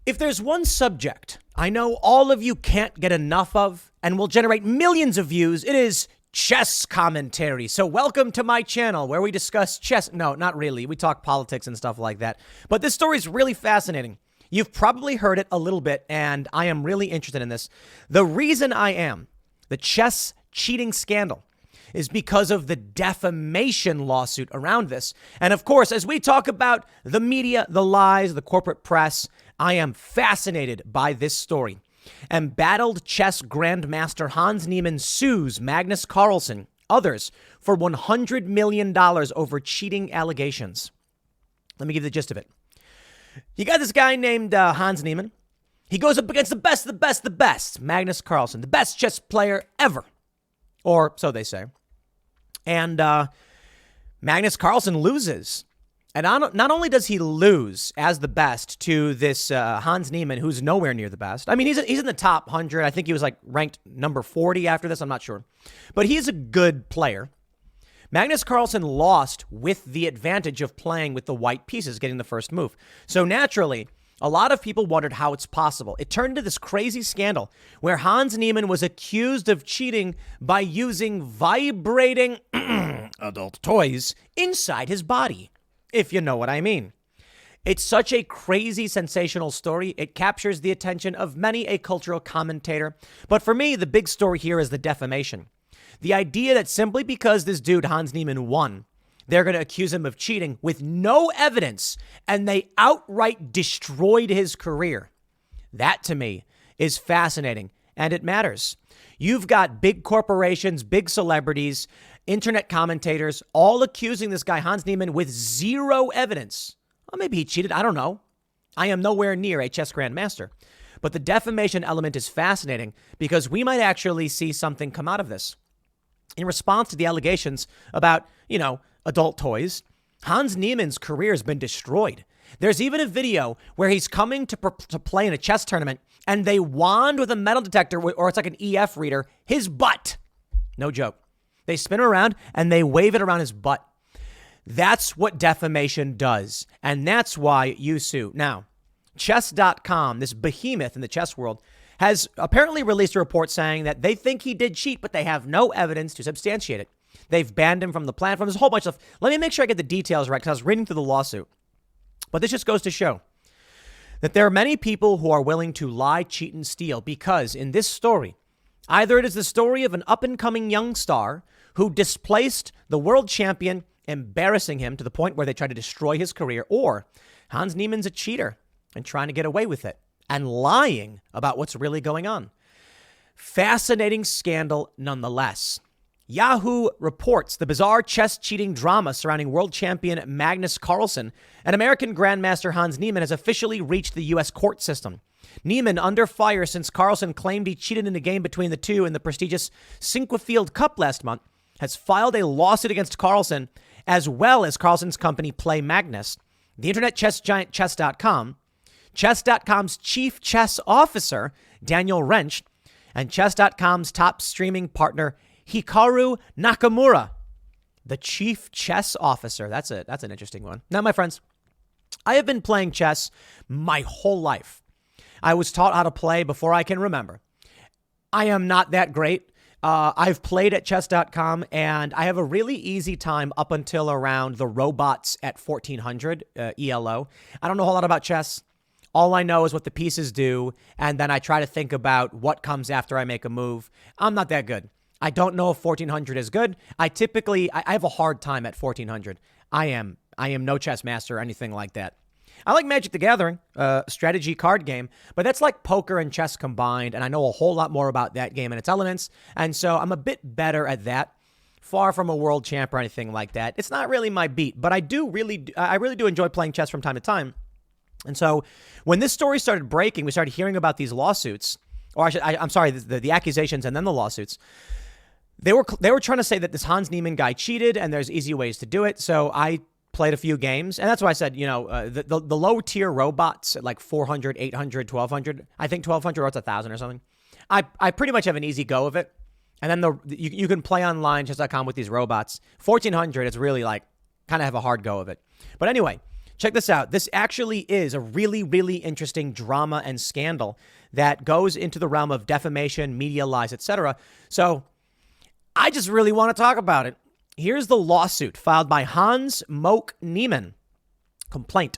If there's one subject I know all of you can't get enough of and will generate millions of views, it is chess commentary. So welcome to my channel where we discuss chess. No, not really. We talk politics and stuff like that. But this story is really fascinating. You've probably heard it a little bit, and I am really interested in this. The reason I am, the chess cheating scandal, is because of the defamation lawsuit around this. And of course, as we talk about the media, the lies, the corporate press, I am fascinated by this story. Embattled chess grandmaster Hans Niemann sues Magnus Carlsen, others, for $100 million over cheating allegations. Let me give you the gist of it. You got this guy named Hans Niemann. He goes up against the best, Magnus Carlsen, the best chess player ever. Or so they say. And Magnus Carlsen loses. And not only does he lose as the best to this Hans Niemann, who's nowhere near the best. I mean, he's in the top 100. I think he was like ranked number 40 after this. I'm not sure. But he's a good player. Magnus Carlsen lost with the advantage of playing with the white pieces, getting the first move. So naturally, a lot of people wondered how it's possible. It turned into this crazy scandal where Hans Niemann was accused of cheating by using vibrating adult toys inside his body, if you know what I mean. It's such a crazy, sensational story. It captures the attention of many a cultural commentator. But for me, the big story here is the defamation. The idea that simply because this dude, Hans Niemann, won, they're going to accuse him of cheating with no evidence, and they outright destroyed his career. That, to me, is fascinating, and it matters. You've got big corporations, big celebrities, internet commentators, all accusing this guy, Hans Niemann, with zero evidence. Well, maybe he cheated. I don't know. I am nowhere near a chess grandmaster. But the defamation element is fascinating because we might actually see something come out of this. In response to the allegations about, adult toys, Hans Niemann's career has been destroyed. There's even a video where he's coming to play in a chess tournament and they wand with a metal detector, or it's like an EF reader, his butt. No joke. They spin him around and they wave it around his butt. That's what defamation does. And that's why you sue. Now, chess.com, this behemoth in the chess world, has apparently released a report saying that they think he did cheat, but they have no evidence to substantiate it. They've banned him from the platform. There's a whole bunch of stuff. Let me make sure I get the details right because I was reading through the lawsuit. But this just goes to show that there are many people who are willing to lie, cheat, and steal because in this story, either it is the story of an up-and-coming young star who displaced the world champion, embarrassing him to the point where they tried to destroy his career, or Hans Niemann's a cheater and trying to get away with it and lying about what's really going on. Fascinating scandal nonetheless. Yahoo reports the bizarre chess cheating drama surrounding world champion Magnus Carlsen and American grandmaster Hans Niemann has officially reached the U.S. court system. Niemann under fire since Carlsen claimed he cheated in a game between the two in the prestigious Sinquefield Cup last month, has filed a lawsuit against Carlsen as well as Carlsen's company Play Magnus. The internet chess giant chess.com, chess.com's chief chess officer, Daniel Wrench, and chess.com's top streaming partner, Hikaru Nakamura, the chief chess officer. That's an interesting one. Now, my friends, I have been playing chess my whole life. I was taught how to play before I can remember. I am not that great. I've played at chess.com and I have a really easy time up until around the robots at 1400 ELO. I don't know a whole lot about chess. All I know is what the pieces do, and then I try to think about what comes after I make a move. I'm not that good. I don't know if 1400 is good. I have a hard time at 1400. I am no chess master or anything like that. I like Magic the Gathering, strategy card game, but that's like poker and chess combined, and I know a whole lot more about that game and its elements, and so I'm a bit better at that. Far from a world champ or anything like that. It's not really my beat, but I really do enjoy playing chess from time to time. And so when this story started breaking, we started hearing about these lawsuits, or the accusations and then the lawsuits. They were trying to say that this Hans Niemann guy cheated and there's easy ways to do it. So I played a few games, and that's why I said, the low tier robots at like 400, 800, 1200, I think 1200 or it's 1,000 or something. I pretty much have an easy go of it. And then you can play online chess.com with these robots. 1400 is really like kind of have a hard go of it. But anyway, Check this out. This actually is a really, really interesting drama and scandal that goes into the realm of defamation, media lies, etc. So I just really want to talk about it. Here's the lawsuit filed by Hans Moke Niemann. Complaint.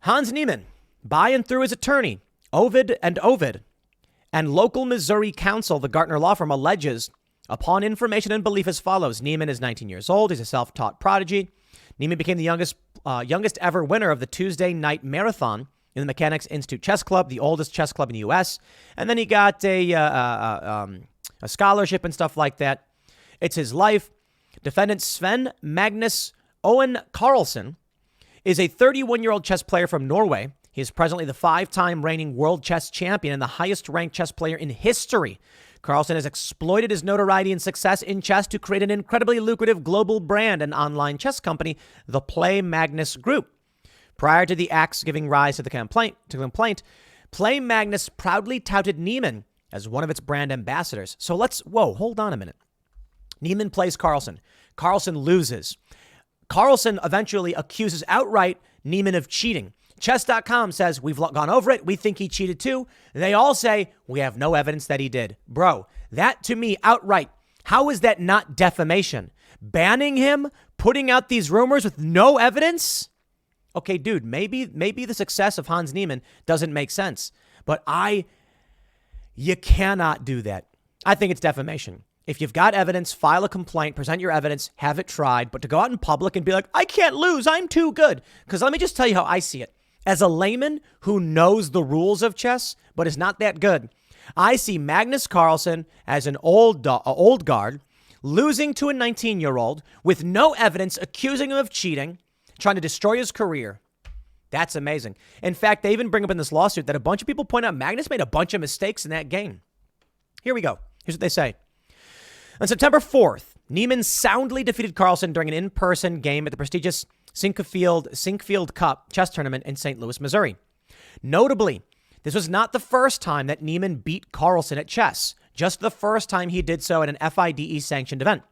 Hans Niemann, by and through his attorney, Ovid, and local Missouri counsel, the Gartner law firm, alleges, upon information and belief as follows. Niemann is 19 years old. He's a self-taught prodigy. Niemann became the youngest ever winner of the Tuesday night marathon in the Mechanics Institute Chess Club, the oldest chess club in the U.S. And then he got a scholarship and stuff like that. It's his life. Defendant Sven Magnus Owen Carlsen is a 31-year-old chess player from Norway. He is presently the 5-time reigning world chess champion and the highest-ranked chess player in history. Carlsen has exploited his notoriety and success in chess to create an incredibly lucrative global brand and online chess company, the Play Magnus Group. Prior to the acts giving rise to the complaint, Play Magnus proudly touted Niemann as one of its brand ambassadors. So hold on a minute. Niemann plays Carlsen. Carlsen loses. Carlsen eventually accuses outright Niemann of cheating. Chess.com says, we've gone over it. We think he cheated too. They all say, we have no evidence that he did. Bro, that to me outright, how is that not defamation? Banning him, putting out these rumors with no evidence? Okay, dude, maybe the success of Hans Niemann doesn't make sense, but you cannot do that. I think it's defamation. If you've got evidence, file a complaint, present your evidence, have it tried, but to go out in public and be like, I can't lose, I'm too good. Because let me just tell you how I see it. As a layman who knows the rules of chess, but is not that good, I see Magnus Carlsen as an old guard, losing to a 19-year-old with no evidence, accusing him of cheating, trying to destroy his career. That's amazing. In fact, they even bring up in this lawsuit that a bunch of people point out Magnus made a bunch of mistakes in that game. Here we go. Here's what they say. On September 4th, Niemann soundly defeated Carlsen during an in-person game at the prestigious Sinquefield Cup chess tournament in St. Louis, Missouri. Notably, this was not the first time that Niemann beat Carlsen at chess, just the first time he did so at an FIDE-sanctioned event.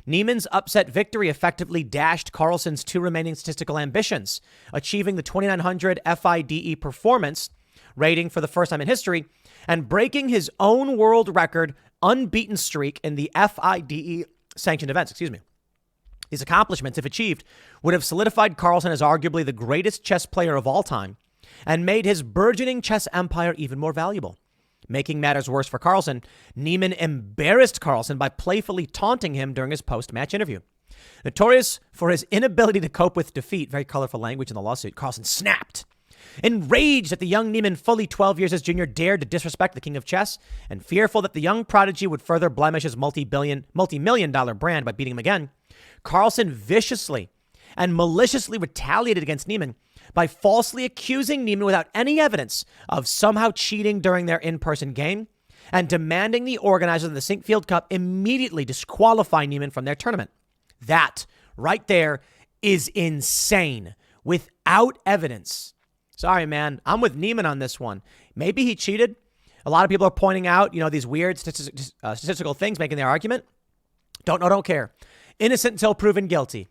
Niemann's upset victory effectively dashed Carlsen's 2 remaining statistical ambitions, achieving the 2900 FIDE performance rating for the first time in history and breaking his own world record unbeaten streak in the FIDE sanctioned events. These accomplishments, if achieved, would have solidified Carlsen as arguably the greatest chess player of all time and made his burgeoning chess empire even more valuable. Making matters worse for Carlsen, Niemann embarrassed Carlsen by playfully taunting him during his post-match interview. Notorious for his inability to cope with defeat, very colorful language in the lawsuit, Carlsen snapped. Enraged that the young Niemann, fully 12 years his junior, dared to disrespect the king of chess, and fearful that the young prodigy would further blemish his multi-million-dollar brand by beating him again, Carlsen viciously and maliciously retaliated against Niemann by falsely accusing Niemann without any evidence of somehow cheating during their in-person game and demanding the organizers of the Sinquefield Cup immediately disqualify Niemann from their tournament. That right there is insane. Without evidence. Sorry, man. I'm with Niemann on this one. Maybe he cheated. A lot of people are pointing out, these weird statistical things, making their argument. Don't care. Innocent until proven guilty.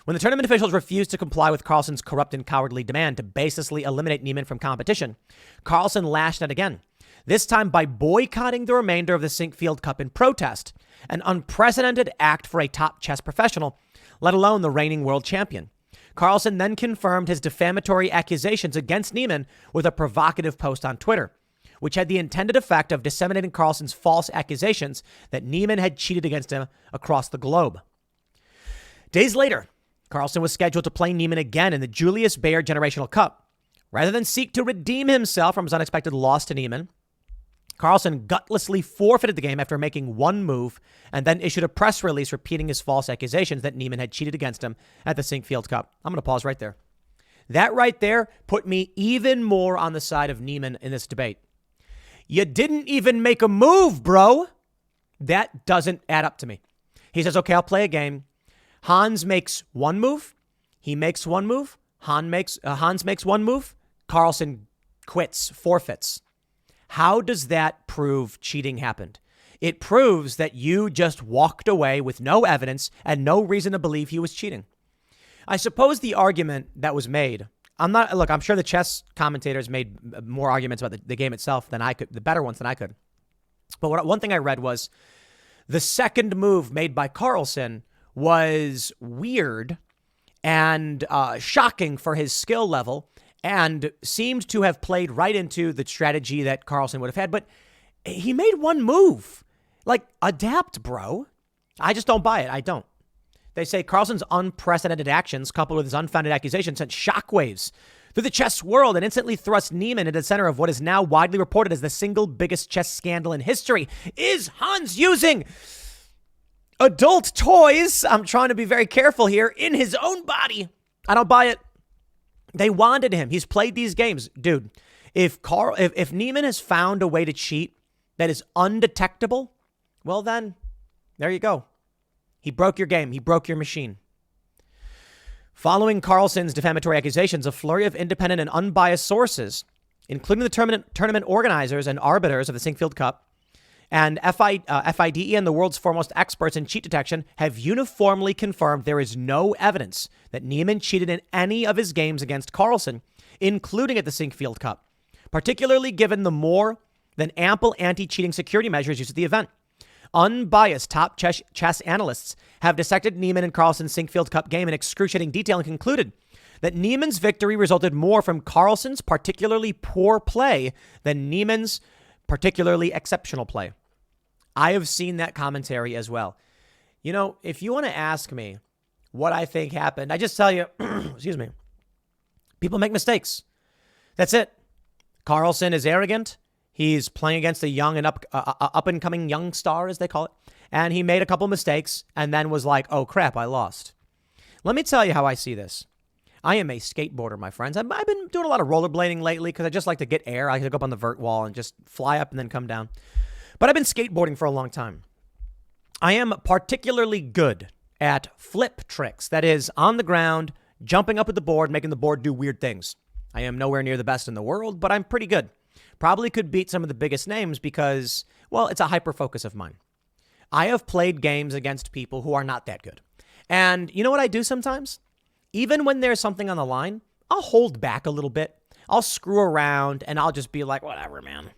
When the tournament officials refused to comply with Carlsen's corrupt and cowardly demand to baselessly eliminate Niemann from competition, Carlsen lashed out again, this time by boycotting the remainder of the Sinquefield Cup in protest, an unprecedented act for a top chess professional, let alone the reigning world champion. Carlsen then confirmed his defamatory accusations against Niemann with a provocative post on Twitter, which had the intended effect of disseminating Carlsen's false accusations that Niemann had cheated against him across the globe. Days later, Carlsen was scheduled to play Niemann again in the Juliuz Baer Generational Cup. Rather than seek to redeem himself from his unexpected loss to Niemann, Carlsen gutlessly forfeited the game after making one move and then issued a press release repeating his false accusations that Niemann had cheated against him at the Sinquefield Cup. I'm going to pause right there. That right there put me even more on the side of Niemann in this debate. You didn't even make a move, bro. That doesn't add up to me. He says, okay, I'll play a game. Hans makes one move. He makes one move. Hans makes one move. Carlsen quits, forfeits. How does that prove cheating happened? It proves that you just walked away with no evidence and no reason to believe he was cheating. I suppose the argument that was made, I'm sure the chess commentators made more arguments about the game itself than I could, the better ones than I could. But one thing I read was the second move made by Carlsen was weird and shocking for his skill level and seemed to have played right into the strategy that Carlsen would have had. But he made one move. Like, adapt, bro. I just don't buy it. I don't. They say Carlsen's unprecedented actions, coupled with his unfounded accusations, sent shockwaves through the chess world and instantly thrust Niemann into the center of what is now widely reported as the single biggest chess scandal in history. Is Hans using adult toys? I'm trying to be very careful here. In his own body. I don't buy it. They wanted him. He's played these games. Dude, if Niemann has found a way to cheat that is undetectable, well then, there you go. He broke your game. He broke your machine. Following Carlsen's defamatory accusations, a flurry of independent and unbiased sources, including the tournament organizers and arbiters of the Sinquefield Cup, and FIDE and the world's foremost experts in cheat detection, have uniformly confirmed there is no evidence that Niemann cheated in any of his games against Carlsen, including at the Sinquefield Cup, particularly given the more than ample anti-cheating security measures used at the event. Unbiased top chess analysts have dissected Niemann and Carlsen's Sinquefield Cup game in excruciating detail and concluded that Niemann's victory resulted more from Carlsen's particularly poor play than Niemann's particularly exceptional play. I have seen that commentary as well. You know, if you want to ask me what I think happened, I just tell you, excuse me, people make mistakes. That's it. Carlsen is arrogant. He's playing against a young and up-and-coming young star, as they call it. And he made a couple mistakes and then was like, oh, crap, I lost. Let me tell you how I see this. I am a skateboarder, my friends. I've been doing a lot of rollerblading lately because I just like to get air. I can go up on the vert wall and just fly up and then come down. But I've been skateboarding for a long time. I am particularly good at flip tricks. That is, on the ground, jumping up at the board, making the board do weird things. I am nowhere near the best in the world, but I'm pretty good. Probably could beat some of the biggest names because, well, it's a hyper focus of mine. I have played games against people who are not that good. And you know what I do sometimes? Even when there's something on the line, I'll hold back a little bit. I'll screw around and I'll just be like, whatever, man.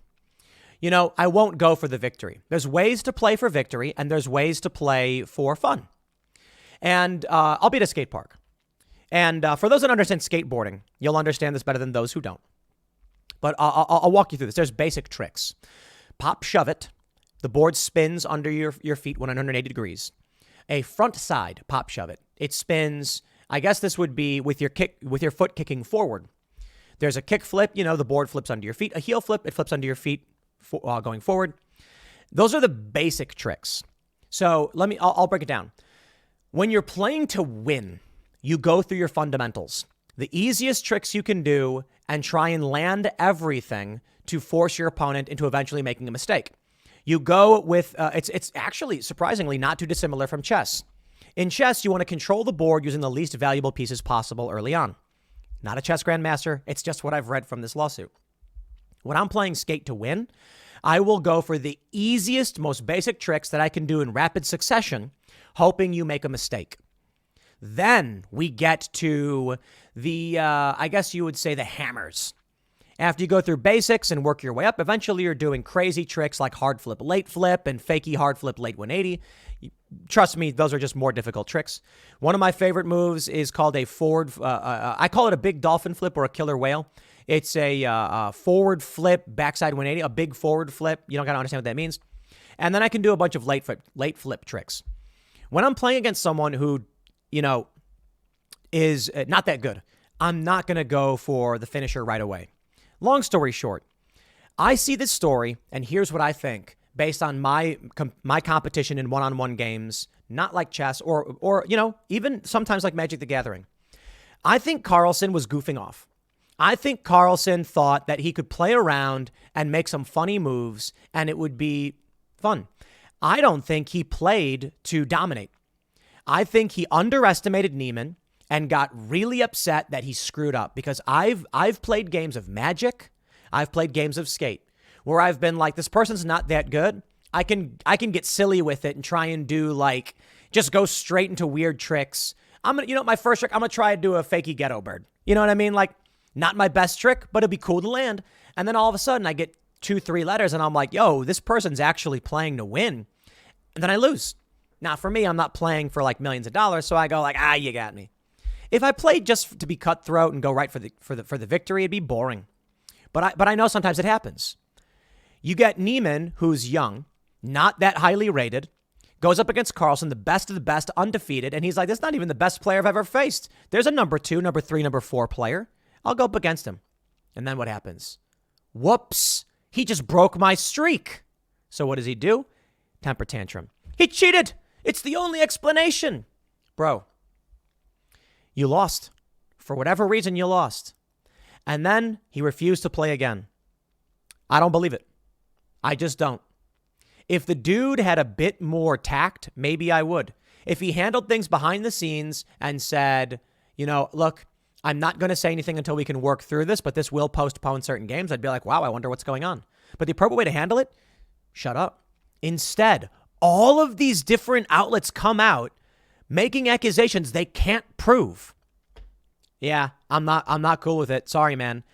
You know, I won't go for the victory. There's ways to play for victory and there's ways to play for fun. And I'll be at a skate park. And for those that understand skateboarding, you'll understand this better than those who don't. But I'll walk you through this. There's basic tricks. Pop, shove it. The board spins under your feet 180 degrees. A front side pop, shove it. It spins. I guess this would be with your foot kicking forward. There's a kick flip. You know, the board flips under your feet. A heel flip. It flips under your feet going forward. Those are the basic tricks. So I'll break it down. When you're playing to win, you go through your fundamentals. The easiest tricks you can do and try and land everything to force your opponent into eventually making a mistake. You go with, it's actually surprisingly not too dissimilar from chess. In chess, you want to control the board using the least valuable pieces possible early on. Not a chess grandmaster. It's just what I've read from this lawsuit. When I'm playing skate to win, I will go for the easiest, most basic tricks that I can do in rapid succession, hoping you make a mistake. Then we get to the, I guess you would say the hammers. After you go through basics and work your way up, eventually you're doing crazy tricks like hard flip, late flip, and fakey hard flip, late 180. Trust me, those are just more difficult tricks. One of my favorite moves is called a forward, I call it a big dolphin flip or a killer whale. It's a forward flip, backside 180, a big forward flip. You don't got to understand what that means. And then I can do a bunch of late flip tricks. When I'm playing against someone who, you know, is not that good, I'm not going to go for the finisher right away. Long story short, I see this story, and here's what I think based on my competition in one-on-one games, not like chess or you know, even sometimes like Magic the Gathering. I think Carlsen was goofing off. I think Carlsen thought that he could play around and make some funny moves, and it would be fun. I don't think he played to dominate. I think he underestimated Niemann and got really upset that he screwed up because I've played games of Magic. I've played games of Skate where I've been like, this person's not that good. I can get silly with it and try and do like, just go straight into weird tricks. My first trick, I'm going to try to do a fakey ghetto bird. You know what I mean? Like, not my best trick, but it'd be cool to land. And then all of a sudden I get 2-3 letters and I'm like, yo, this person's actually playing to win. And then I lose. Now, for me, I'm not playing for like millions of dollars. So I go like, you got me. If I played just to be cutthroat and go right for the victory, it'd be boring. But I know sometimes it happens. You get Niemann, who's young, not that highly rated, goes up against Carlsen, the best of the best, undefeated. And he's like, that's not even the best player I've ever faced. There's a number 2, number 3, number 4 player. I'll go up against him. And then what happens? Whoops. He just broke my streak. So what does he do? Temper tantrum. He cheated. It's the only explanation. Bro, you lost. For whatever reason, you lost. And then he refused to play again. I don't believe it. I just don't. If the dude had a bit more tact, maybe I would. If he handled things behind the scenes and said, look, I'm not going to say anything until we can work through this, but this will postpone certain games, I'd be like, wow, I wonder what's going on. But the appropriate way to handle it, shut up. Instead, all of these different outlets come out making accusations they can't prove. Yeah, I'm not cool with it. Sorry, man.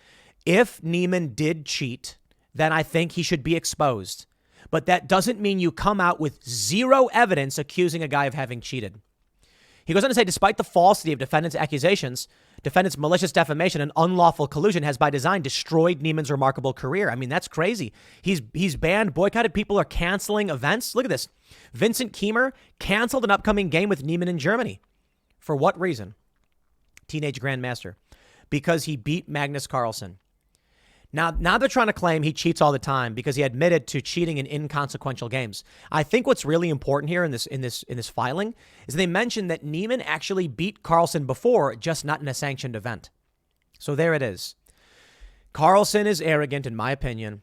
If Niemann did cheat, then I think he should be exposed. But that doesn't mean you come out with zero evidence accusing a guy of having cheated. He goes on to say, despite the falsity of defendant's accusations, defendant's malicious defamation and unlawful collusion has by design destroyed Niemann's remarkable career. I mean, that's crazy. He's banned, boycotted. People are canceling events. Look at this. Vincent Kiemer canceled an upcoming game with Niemann in Germany. For what reason? Teenage Grandmaster. Because he beat Magnus Carlsen. Now they're trying to claim he cheats all the time because he admitted to cheating in inconsequential games. I think what's really important here in this filing is they mentioned that Niemann actually beat Carlsen before, just not in a sanctioned event. So there it is. Carlsen is arrogant, in my opinion.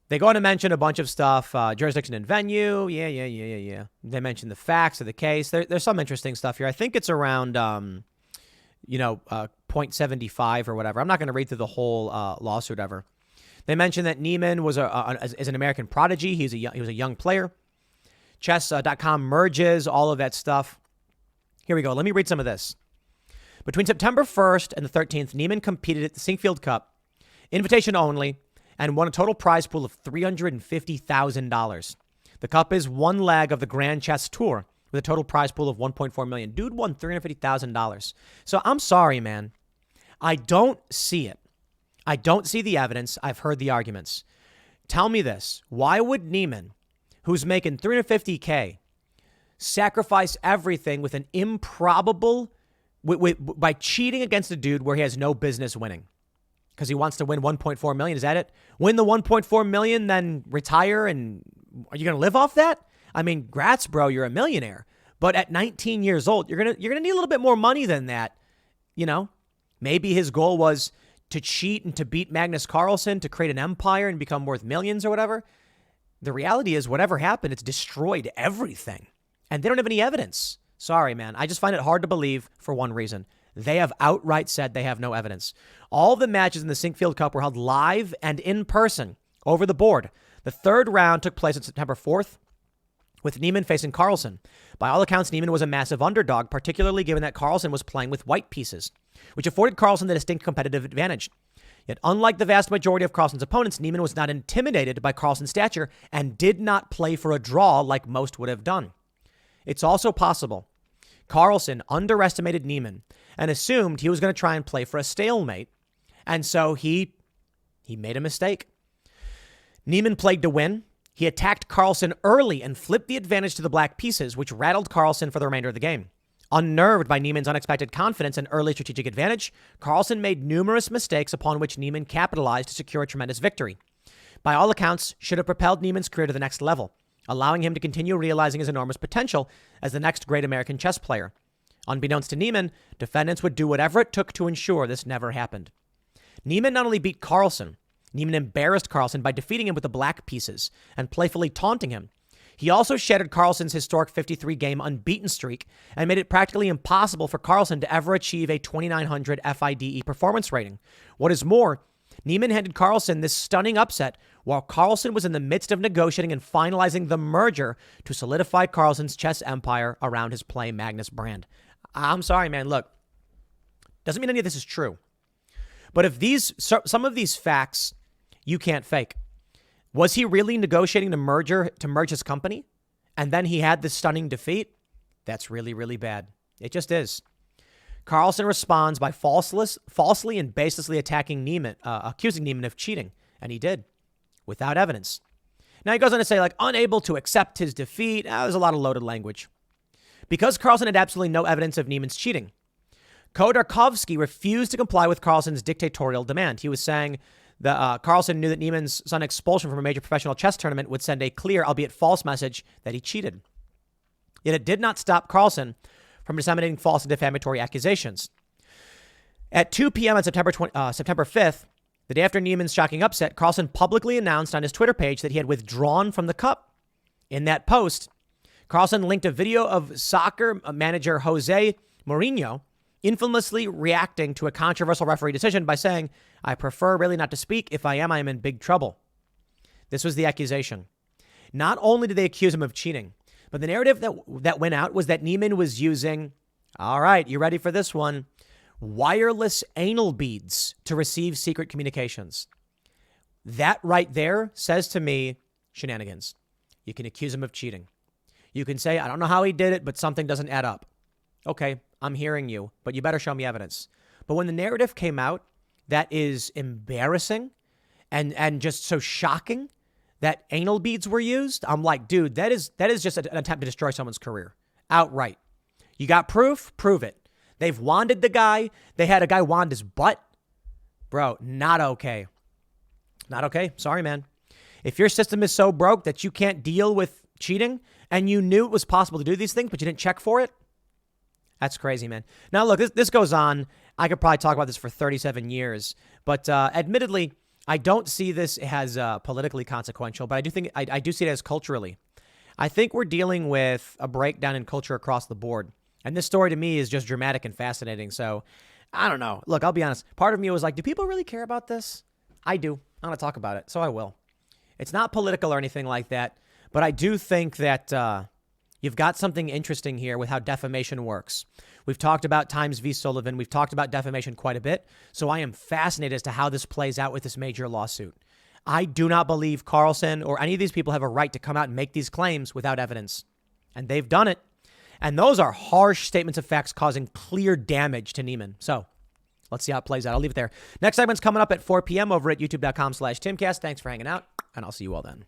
They go on to mention a bunch of stuff, jurisdiction and venue. Yeah. They mention the facts of the case. There's some interesting stuff here. I think it's around 0.75 or whatever. I'm not going to read through the whole lawsuit ever. They mentioned that Niemann was is an American prodigy. He was a young player. Chess.com merges all of that stuff. Here we go. Let me read some of this. Between September 1st and the 13th, Niemann competed at the Sinquefield Cup, invitation only, and won a total prize pool of $350,000. The cup is one leg of the Grand Chess Tour, with a total prize pool of $1.4 million. Dude won $350,000. So I'm sorry, man. I don't see it. I don't see the evidence. I've heard the arguments. Tell me this. Why would Niemann, who's making $350K, sacrifice everything with an improbable, by cheating against a dude where he has no business winning? Because he wants to win $1.4 million. Is that it? Win the $1.4 million, then retire, and are you going to live off that? I mean, grats, bro, you're a millionaire. But at 19 years old, you're gonna need a little bit more money than that. Maybe his goal was to cheat and to beat Magnus Carlsen, to create an empire and become worth millions or whatever. The reality is, whatever happened, it's destroyed everything. And they don't have any evidence. Sorry, man. I just find it hard to believe for one reason. They have outright said they have no evidence. All the matches in the Sinquefield Cup were held live and in person over the board. The third round took place on September 4th. With Niemann facing Carlsen. By all accounts, Niemann was a massive underdog, particularly given that Carlsen was playing with white pieces, which afforded Carlsen the distinct competitive advantage. Yet, unlike the vast majority of Carlsen's opponents, Niemann was not intimidated by Carlsen's stature and did not play for a draw like most would have done. It's also possible Carlsen underestimated Niemann and assumed he was going to try and play for a stalemate, and so he made a mistake. Niemann played to win. He attacked Carlsen early and flipped the advantage to the black pieces, which rattled Carlsen for the remainder of the game. Unnerved by Niemann's unexpected confidence and early strategic advantage, Carlsen made numerous mistakes upon which Niemann capitalized to secure a tremendous victory. By all accounts, should have propelled Niemann's career to the next level, allowing him to continue realizing his enormous potential as the next great American chess player. Unbeknownst to Niemann, defendants would do whatever it took to ensure this never happened. Niemann not only beat Carlsen, Niemann embarrassed Carlsen by defeating him with the black pieces and playfully taunting him. He also shattered Carlsen's historic 53-game unbeaten streak and made it practically impossible for Carlsen to ever achieve a 2,900 FIDE performance rating. What is more, Niemann handed Carlsen this stunning upset while Carlsen was in the midst of negotiating and finalizing the merger to solidify Carlsen's chess empire around his Play Magnus brand. I'm sorry, man. Look, doesn't mean any of this is true. But if some of these facts you can't fake. Was he really negotiating to merge his company? And then he had this stunning defeat? That's really, really bad. It just is. Carlsen responds by falsely and baselessly attacking Niemann, accusing Niemann of cheating. And he did, without evidence. Now he goes on to say, like, unable to accept his defeat. There's a lot of loaded language. Because Carlsen had absolutely no evidence of Niemann's cheating, Khodorkovsky refused to comply with Carlsen's dictatorial demand. He was saying that Carlsen knew that Niemann's sudden expulsion from a major professional chess tournament would send a clear, albeit false, message that he cheated. Yet it did not stop Carlsen from disseminating false and defamatory accusations. At 2 p.m. on September 5th, the day after Niemann's shocking upset, Carlsen publicly announced on his Twitter page that he had withdrawn from the cup. In that post, Carlsen linked a video of soccer manager Jose Mourinho infamously reacting to a controversial referee decision by saying, "I prefer really not to speak. If I am in big trouble." This was the accusation. Not only did they accuse him of cheating, but the narrative that went out was that Niemann was using, all right, you ready for this one, wireless anal beads to receive secret communications. That right there says to me, shenanigans. You can accuse him of cheating. You can say, I don't know how he did it, but something doesn't add up. Okay, I'm hearing you, but you better show me evidence. But when the narrative came out, that is embarrassing and just so shocking that anal beads were used. I'm like, dude, that is just an attempt to destroy someone's career outright. You got proof? Prove it. They've wanded the guy. They had a guy wand his butt. Bro, not okay. Not okay. Sorry, man. If your system is so broke that you can't deal with cheating and you knew it was possible to do these things, but you didn't check for it, that's crazy, man. Now, look, this goes on. I could probably talk about this for 37 years, but admittedly, I don't see this as politically consequential, but I do think I do see it as culturally. I think we're dealing with a breakdown in culture across the board. And this story to me is just dramatic and fascinating. So I don't know. Look, I'll be honest. Part of me was like, do people really care about this? I do. I want to talk about it. So I will. It's not political or anything like that. But I do think that you've got something interesting here with how defamation works. We've talked about Times v. Sullivan. We've talked about defamation quite a bit. So I am fascinated as to how this plays out with this major lawsuit. I do not believe Carlsen or any of these people have a right to come out and make these claims without evidence. And they've done it. And those are harsh statements of facts causing clear damage to Niemann. So let's see how it plays out. I'll leave it there. Next segment's coming up at 4 p.m. over at youtube.com/Timcast. Thanks for hanging out, and I'll see you all then.